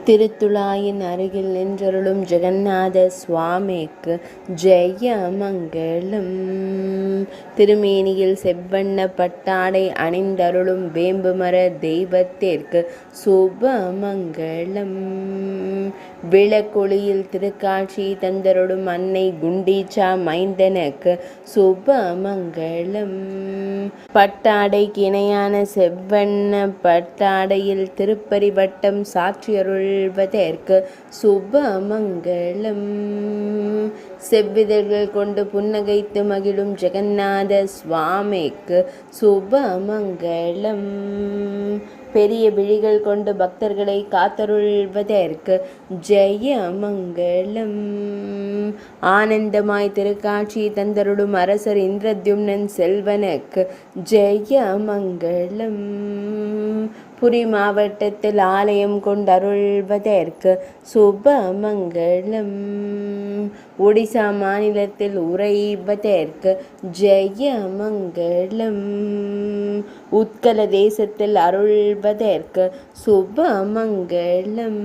திருத்துழாயின் அருகில் நின்றருளும் ஜெகந்நாத சுவாமிக்கு ஜெயமங்கலம். திருமேனியில் செவ்வண்ண பட்டாடை அணிந்தருளும் வேம்புமர தெய்வத்திற்கு சுபமங்கலம். விளக்கொளியில் திருக்காட்சி தந்தருளும் அன்னை குண்டீச்சா மைந்தனுக்கு சுபமங்கலம். பட்டாடைக்கு இணையான செவ்வண்ண பட்டாடையில் திருப்பரிவட்டம் சாற்றியருள்வதற்கு சுபமங்கலம். செவ்விதழ்கள் கொண்டு புன்னகைத்து மகிழும் ஜெகந்நாத சுவாமிக்கு சுபமங்கலம். பெரிய விழிகள் கொண்டு பக்தர்களை காத்தருள்வதற்கு ஜெயமங்கலம். ஆனந்தமாய் திருக்காட்சி தந்தருளும் அரசர் இந்திரத்யும்னன் செல்வனுக்கு ஜெயமங்கலம். புரி மாவட்டத்தில் ஆலயம் கொண்டருள்வதற்கு சுபமங்கலம். ஒடிசா மாநிலத்தில் உறைவதற்கு ஜெயமங்கலம். உத்கல தேசத்தில் அருள்வதற்கு சுபமங்கலம்.